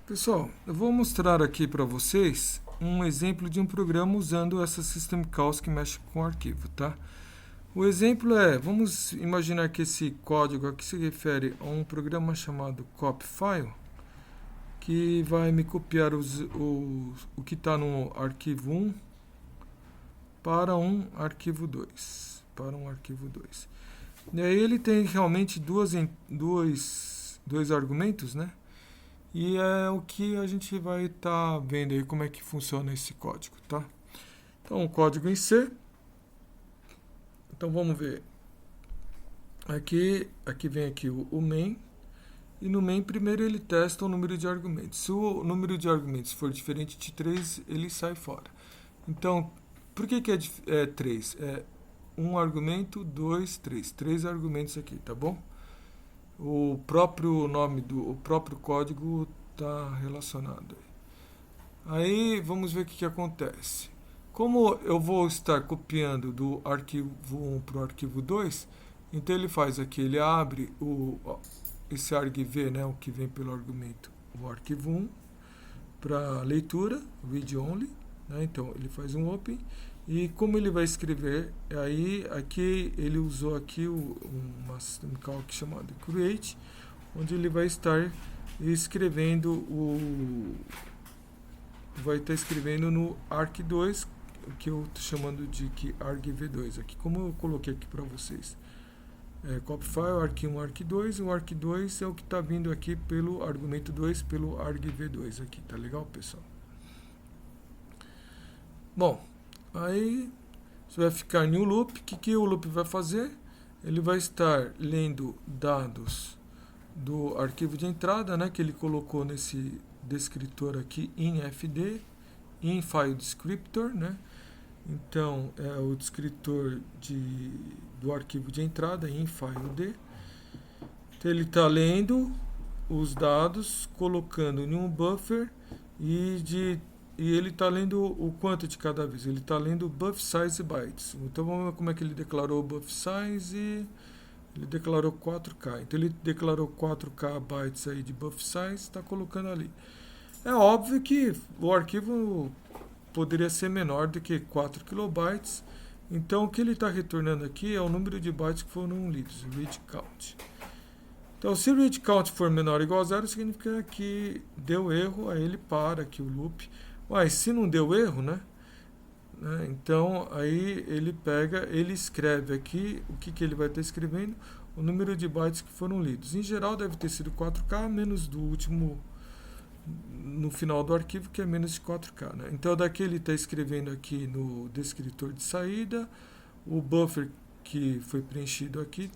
Pessoal, eu vou mostrar aqui para vocês um exemplo de um programa usando essa System Calls que mexe com o arquivo, tá? O exemplo é, vamos imaginar que esse código aqui se refere a um programa chamado copyfile, que vai me copiar o que está no arquivo 1 para um arquivo 2. E aí ele tem realmente dois argumentos, né? E é o que a gente vai estar vendo aí como é que funciona esse código, tá? Então, o código em C. Então, vamos ver. Aqui vem aqui o main. E no main, primeiro ele testa o número de argumentos. Se o número de argumentos for diferente de 3, ele sai fora. Então, por que é 3? É um argumento, 2, 3. 3 argumentos aqui, tá bom? O próprio o próprio código está relacionado. Aí vamos ver o que acontece. Como eu vou estar copiando do arquivo 1 para o arquivo 2, então ele faz aqui, ele abre esse argv, né, o que vem pelo argumento, o arquivo 1, para leitura, read only, né, então ele faz um open. E como ele vai escrever, aí aqui ele usou aqui uma system call chamada create, onde ele vai estar escrevendo vai estar escrevendo no arq2, que eu estou chamando de argv2 aqui, como eu coloquei aqui para vocês. Copyfile, arq1, arq2, o arq2 é o que está vindo aqui pelo argumento 2, pelo argv2 aqui, tá legal, pessoal? Bom, aí você vai ficar new loop. O que o loop vai fazer? Ele vai estar lendo dados do arquivo de entrada, né, que ele colocou nesse descritor aqui, infd, in file descriptor, né? Então é o descritor do arquivo de entrada, in file d. Então ele está lendo os dados, colocando em um buffer e ele está lendo o quanto de cada vez? Ele está lendo o buff size bytes. Então vamos ver como é que ele declarou o buff size. Ele declarou 4K. Então ele declarou 4K bytes aí de buff size, está colocando ali. É óbvio que o arquivo poderia ser menor do que 4 kilobytes. Então o que ele está retornando aqui é o número de bytes que foram lidos, read count. Então, se o read count for menor ou igual a 0, significa que deu erro, aí ele para aqui o loop. Mas se não deu erro, né? Então, aí ele escreve aqui, o que ele vai estar escrevendo? O número de bytes que foram lidos. Em geral, deve ter sido 4K, menos do último, no final do arquivo, que é menos de 4K. Né? Então, daqui ele está escrevendo aqui no descritor de saída, o buffer que foi preenchido aqui,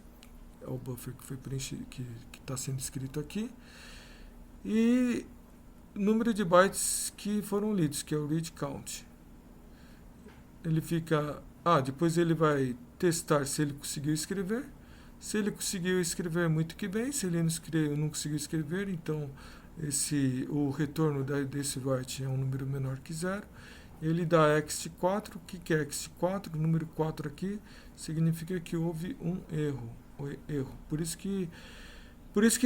é o buffer que foi preenchido, que está sendo escrito aqui, e número de bytes que foram lidos, que é o read count. Ele fica... depois ele vai testar se ele conseguiu escrever. Se ele conseguiu escrever, muito que bem. Se ele não conseguiu escrever, então o retorno desse write é um número menor que 0. Ele dá ext4. O que é ext4? O número 4 aqui significa que houve um erro. Por isso que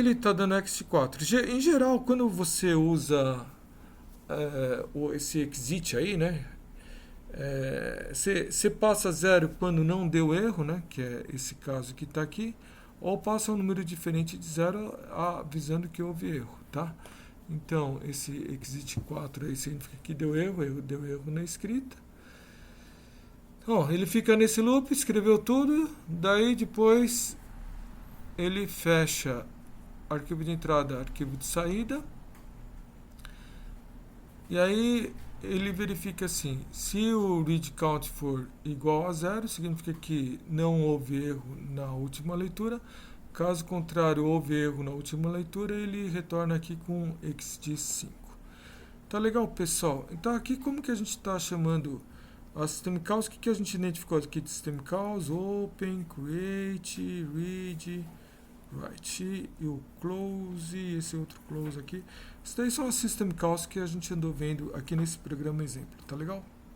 ele está dando ext4. Em geral, quando você usa esse exit aí, né? Você passa 0 quando não deu erro, né? Que é esse caso que está aqui, ou passa um número diferente de 0 avisando que houve erro, tá? Então, esse exit 4 aí significa que deu erro na escrita. Então, ele fica nesse loop, escreveu tudo, daí depois ele fecha arquivo de entrada, arquivo de saída, e aí ele verifica assim, se o read count for igual a 0, significa que não houve erro na última leitura. Caso contrário, houve erro na última leitura, ele retorna aqui com ext5. Tá legal, pessoal? Então aqui como que a gente está chamando a system calls? O que a gente identificou aqui de system calls? Open, create, read, write e o close, e esse outro close aqui. Isso daí são as system calls que a gente andou vendo aqui nesse programa exemplo, tá legal?